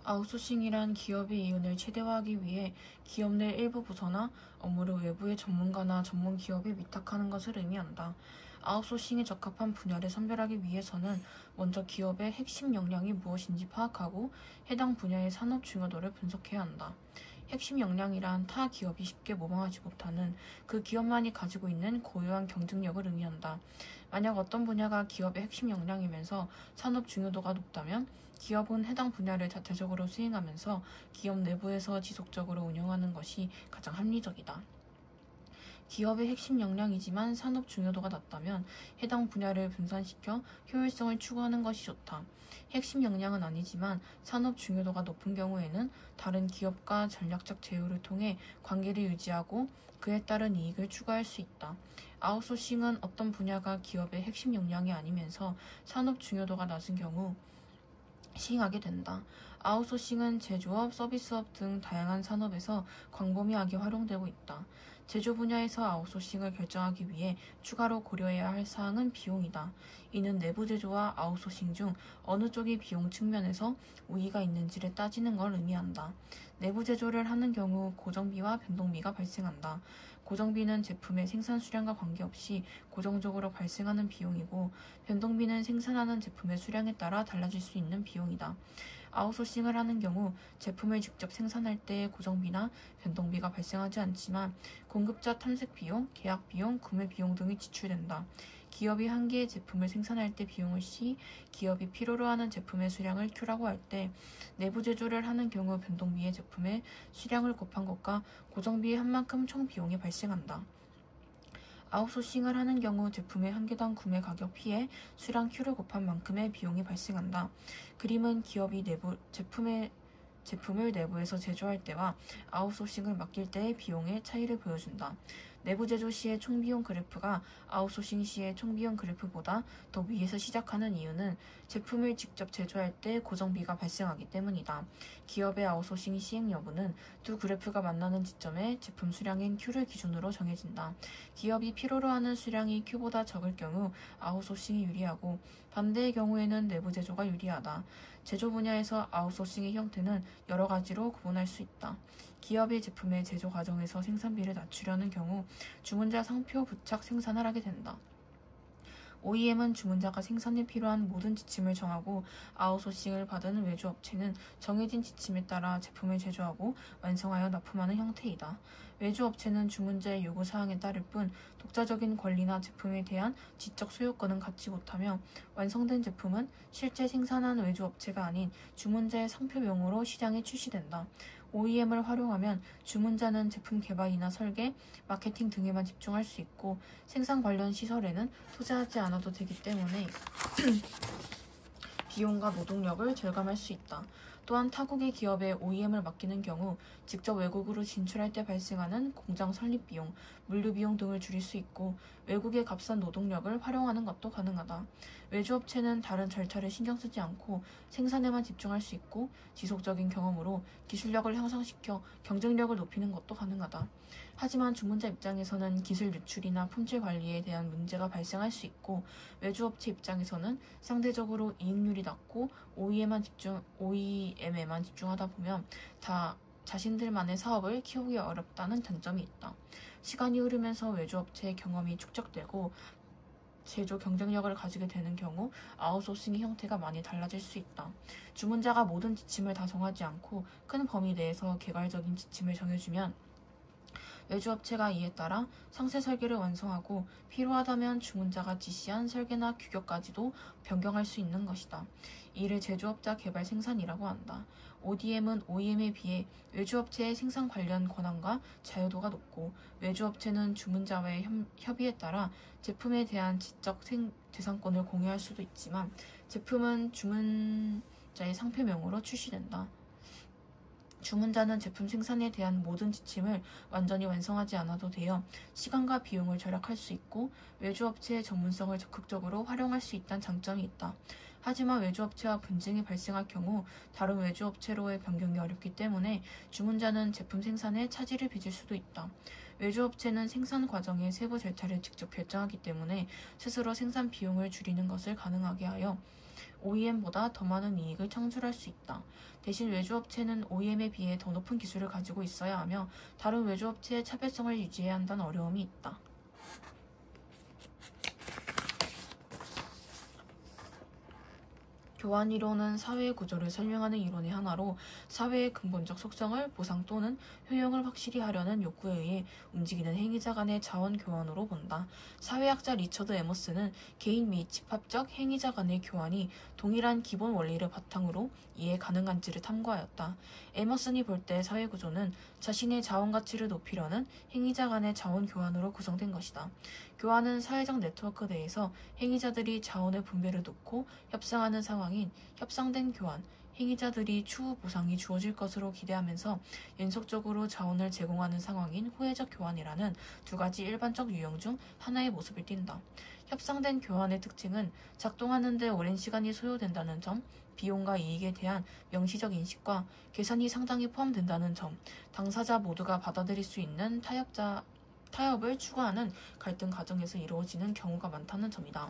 아웃소싱이란 기업의 이윤을 최대화하기 위해 기업 내 일부 부서나 업무를 외부의 전문가나 전문 기업에 위탁하는 것을 의미한다. 아웃소싱에 적합한 분야를 선별하기 위해서는 먼저 기업의 핵심 역량이 무엇인지 파악하고 해당 분야의 산업 중요도를 분석해야 한다. 핵심 역량이란 타 기업이 쉽게 모방하지 못하는 그 기업만이 가지고 있는 고유한 경쟁력을 의미한다. 만약 어떤 분야가 기업의 핵심 역량이면서 산업 중요도가 높다면 기업은 해당 분야를 자체적으로 수행하면서 기업 내부에서 지속적으로 운영하는 것이 가장 합리적이다. 기업의 핵심 역량이지만 산업 중요도가 낮다면 해당 분야를 분산시켜 효율성을 추구하는 것이 좋다. 핵심 역량은 아니지만 산업 중요도가 높은 경우에는 다른 기업과 전략적 제휴를 통해 관계를 유지하고 그에 따른 이익을 추구할 수 있다. 아웃소싱은 어떤 분야가 기업의 핵심 역량이 아니면서 산업 중요도가 낮은 경우 시행하게 된다. 아웃소싱은 제조업, 서비스업 등 다양한 산업에서 광범위하게 활용되고 있다. 제조 분야에서 아웃소싱을 결정하기 위해 추가로 고려해야 할 사항은 비용이다. 이는 내부 제조와 아웃소싱 중 어느 쪽이 비용 측면에서 우위가 있는지를 따지는 걸 의미한다. 내부 제조를 하는 경우 고정비와 변동비가 발생한다. 고정비는 제품의 생산 수량과 관계없이 고정적으로 발생하는 비용이고, 변동비는 생산하는 제품의 수량에 따라 달라질 수 있는 비용이다. 아웃소싱을 하는 경우 제품을 직접 생산할 때 고정비나 변동비가 발생하지 않지만 공급자 탐색 비용, 계약 비용, 구매 비용 등이 지출된다. 기업이 한 개의 제품을 생산할 때 비용을 C, 기업이 필요로 하는 제품의 수량을 Q라고 할 때 내부 제조를 하는 경우 변동비의 제품의 수량을 곱한 것과 고정비의 한 만큼 총 비용이 발생한다. 아웃소싱을 하는 경우 제품의 한 개당 구매 가격 P에 수량 Q를 곱한 만큼의 비용이 발생한다. 그림은 기업이 제품을 내부에서 제조할 때와 아웃소싱을 맡길 때의 비용의 차이를 보여준다. 내부 제조 시의 총비용 그래프가 아웃소싱 시의 총비용 그래프보다 더 위에서 시작하는 이유는 제품을 직접 제조할 때 고정비가 발생하기 때문이다. 기업의 아웃소싱 시행 여부는 두 그래프가 만나는 지점에 제품 수량인 Q를 기준으로 정해진다. 기업이 필요로 하는 수량이 Q보다 적을 경우 아웃소싱이 유리하고, 반대의 경우에는 내부 제조가 유리하다. 제조 분야에서 아웃소싱의 형태는 여러 가지로 구분할 수 있다. 기업의 제품의 제조 과정에서 생산비를 낮추려는 경우 주문자 상표 부착 생산을 하게 된다. OEM은 주문자가 생산에 필요한 모든 지침을 정하고, 아웃소싱을 받은 외주업체는 정해진 지침에 따라 제품을 제조하고 완성하여 납품하는 형태이다. 외주업체는 주문자의 요구사항에 따를 뿐 독자적인 권리나 제품에 대한 지적 소유권은 갖지 못하며, 완성된 제품은 실제 생산한 외주업체가 아닌 주문자의 상표명으로 시장에 출시된다. OEM을 활용하면 주문자는 제품 개발이나 설계, 마케팅 등에만 집중할 수 있고, 생산 관련 시설에는 투자하지 않아도 되기 때문에 비용과 노동력을 절감할 수 있다. 또한 타국의 기업에 OEM을 맡기는 경우 직접 외국으로 진출할 때 발생하는 공장 설립 비용, 물류 비용 등을 줄일 수 있고, 외국의 값싼 노동력을 활용하는 것도 가능하다. 외주업체는 다른 절차를 신경 쓰지 않고 생산에만 집중할 수 있고, 지속적인 경험으로 기술력을 향상시켜 경쟁력을 높이는 것도 가능하다. 하지만 주문자 입장에서는 기술 유출이나 품질 관리에 대한 문제가 발생할 수 있고, 외주업체 입장에서는 상대적으로 이익률이 낮고 OEM에만 집중하다 보면 자신들만의 사업을 키우기 어렵다는 단점이 있다. 시간이 흐르면서 외주업체의 경험이 축적되고 제조 경쟁력을 가지게 되는 경우 아웃소싱의 형태가 많이 달라질 수 있다. 주문자가 모든 지침을 다 정하지 않고 큰 범위 내에서 개괄적인 지침을 정해주면 외주업체가 이에 따라 상세 설계를 완성하고, 필요하다면 주문자가 지시한 설계나 규격까지도 변경할 수 있는 것이다. 이를 제조업자 개발 생산이라고 한다. ODM은 OEM에 비해 외주업체의 생산 관련 권한과 자유도가 높고, 외주업체는 주문자와의 협의에 따라 제품에 대한 지적 재산권을 공유할 수도 있지만, 제품은 주문자의 상표명으로 출시된다. 주문자는 제품 생산에 대한 모든 지침을 완전히 완성하지 않아도 되어 시간과 비용을 절약할 수 있고, 외주업체의 전문성을 적극적으로 활용할 수 있다는 장점이 있다. 하지만 외주업체와 분쟁이 발생할 경우 다른 외주업체로의 변경이 어렵기 때문에 주문자는 제품 생산에 차질을 빚을 수도 있다. 외주업체는 생산 과정의 세부 절차를 직접 결정하기 때문에 스스로 생산 비용을 줄이는 것을 가능하게 하여 OEM보다 더 많은 이익을 창출할 수 있다. 대신 외주업체는 OEM에 비해 더 높은 기술을 가지고 있어야 하며 다른 외주업체의 차별성을 유지해야 한다는 어려움이 있다. 교환이론은 사회의 구조를 설명하는 이론의 하나로 사회의 근본적 속성을 보상 또는 효용을 확실히 하려는 욕구에 의해 움직이는 행위자 간의 자원 교환으로 본다. 사회학자 리처드 에머스는 개인 및 집합적 행위자 간의 교환이 동일한 기본 원리를 바탕으로 이해 가능한지를 탐구하였다. 에머슨이 볼 때 사회 구조는 자신의 자원 가치를 높이려는 행위자 간의 자원 교환으로 구성된 것이다. 교환은 사회적 네트워크 내에서 행위자들이 자원의 분배를 놓고 협상하는 상황인 협상된 교환, 행위자들이 추후 보상이 주어질 것으로 기대하면서 연속적으로 자원을 제공하는 상황인 후회적 교환이라는 두 가지 일반적 유형 중 하나의 모습을 띈다. 협상된 교환의 특징은 작동하는 데 오랜 시간이 소요된다는 점, 비용과 이익에 대한 명시적 인식과 계산이 상당히 포함된다는 점, 당사자 모두가 받아들일 수 있는 타협을 추구하는 갈등 과정에서 이루어지는 경우가 많다는 점이다.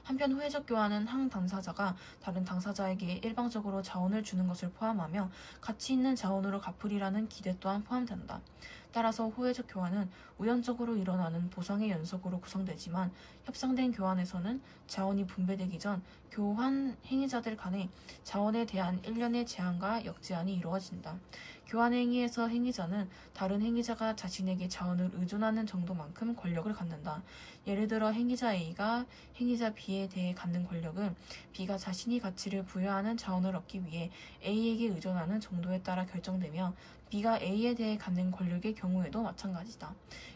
한편 후회적 교환은 한 당사자가 다른 당사자에게 일방적으로 자원을 주는 것을 포함하며 가치 있는 자원으로 갚으리라는 기대 또한 포함된다. 따라서 후회적 교환은 우연적으로 일어나는 보상의 연속으로 구성되지만 협상된 교환에서는 자원이 분배되기 전 교환 행위자들 간의 자원에 대한 일련의 제한과 역제한이 이루어진다. 교환 행위에서 행위자는 다른 행위자가 자신에게 자원을 의존하는 정도만큼 권력을 갖는다. 예를 들어 행위자 A가 행위자 B에 대해 갖는 권력은 B가 자신이 가치를 부여하는 자원을 얻기 위해 A에게 의존하는 정도에 따라 결정되며 B가 A에 대해 갖는 권력의 경우에도 마찬가지다.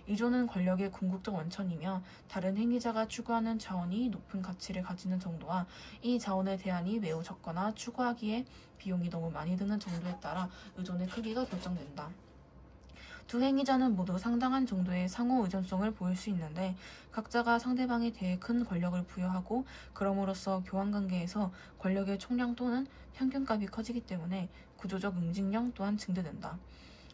의존은 권력의 궁극적 원천이며 다른 행위자가 추구하는 자원이 높은 가치를 가지는 정도와 이 자원의 대안이 매우 적거나 추구하기에 비용이 너무 많이 드는 정도에 따라 의존의 크기가 결정된다. 두 행위자는 모두 상당한 정도의 상호 의존성을 보일 수 있는데 각자가 상대방에 대해 큰 권력을 부여하고 그럼으로써 교환관계에서 권력의 총량 또는 평균값이 커지기 때문에 구조적 응징력 또한 증대된다.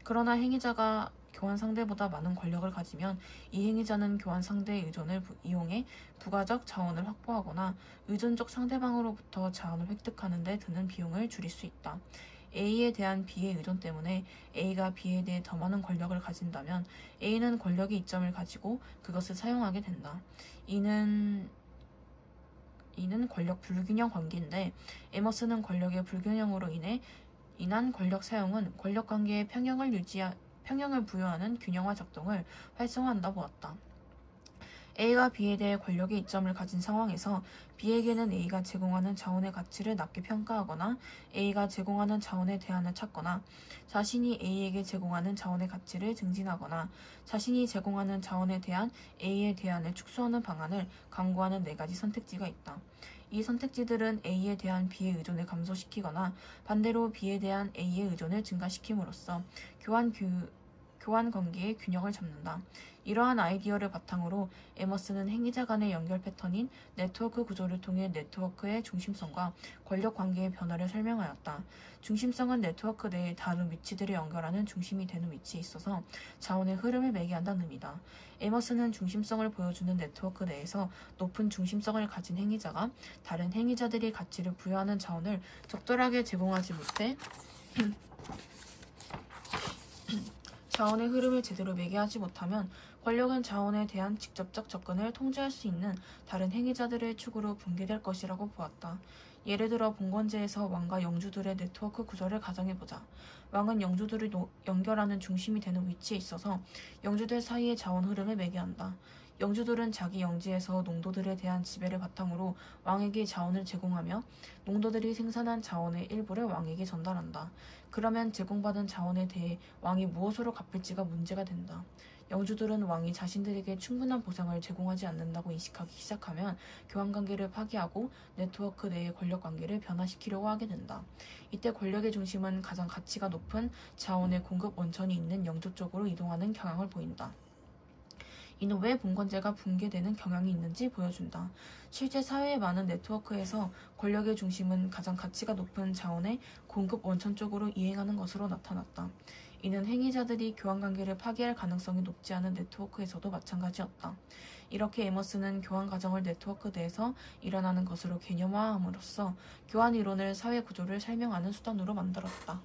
그러나 행위자가 교환 상대보다 많은 권력을 가지면 이 행위자는 교환 상대의 의존을 이용해 부가적 자원을 확보하거나 의존적 상대방으로부터 자원을 획득하는 데 드는 비용을 줄일 수 있다. A에 대한 B의 의존 때문에 A가 B에 대해 더 많은 권력을 가진다면 A는 권력의 이점을 가지고 그것을 사용하게 된다. 이는 권력 불균형 관계인데 에머슨은 권력의 불균형으로 인한 권력 사용은 권력 관계의 평형을 부여하는 균형화 작동을 활성화한다 보았다. A가 B에 대해 권력의 이점을 가진 상황에서 B에게는 A가 제공하는 자원의 가치를 낮게 평가하거나 A가 제공하는 자원의 대안을 찾거나 자신이 A에게 제공하는 자원의 가치를 증진하거나 자신이 제공하는 자원에 대한 A의 대안을 축소하는 방안을 강구하는 네 가지 선택지가 있다. 이 선택지들은 A에 대한 B의 의존을 감소시키거나 반대로 B에 대한 A의 의존을 증가시킴으로써 교환 관계의 균형을 잡는다. 이러한 아이디어를 바탕으로 에머슨은 행위자 간의 연결 패턴인 네트워크 구조를 통해 네트워크의 중심성과 권력 관계의 변화를 설명하였다. 중심성은 네트워크 내의 다른 위치들을 연결하는 중심이 되는 위치에 있어서 자원의 흐름을 매개한다는 의미다. 에머슨은 중심성을 보여주는 네트워크 내에서 높은 중심성을 가진 행위자가 다른 행위자들이 가치를 부여하는 자원을 적절하게 제공하지 못해 자원의 흐름을 제대로 매개하지 못하면 권력은 자원에 대한 직접적 접근을 통제할 수 있는 다른 행위자들의 축으로 붕괴될 것이라고 보았다. 예를 들어 봉건제에서 왕과 영주들의 네트워크 구조를 가정해보자. 왕은 영주들을 연결하는 중심이 되는 위치에 있어서 영주들 사이의 자원 흐름을 매개한다. 영주들은 자기 영지에서 농도들에 대한 지배를 바탕으로 왕에게 자원을 제공하며 농도들이 생산한 자원의 일부를 왕에게 전달한다. 그러면 제공받은 자원에 대해 왕이 무엇으로 갚을지가 문제가 된다. 영주들은 왕이 자신들에게 충분한 보상을 제공하지 않는다고 인식하기 시작하면 교환관계를 파기하고 네트워크 내의 권력관계를 변화시키려고 하게 된다. 이때 권력의 중심은 가장 가치가 높은 자원의 공급 원천이 있는 영주 쪽으로 이동하는 경향을 보인다. 이는 왜 봉건제가 붕괴되는 경향이 있는지 보여준다. 실제 사회의 많은 네트워크에서 권력의 중심은 가장 가치가 높은 자원의 공급 원천 쪽으로 이행하는 것으로 나타났다. 이는 행위자들이 교환관계를 파기할 가능성이 높지 않은 네트워크에서도 마찬가지였다. 이렇게 에머스는 교환 과정을 네트워크 내에서 일어나는 것으로 개념화함으로써 교환 이론을 사회 구조를 설명하는 수단으로 만들었다.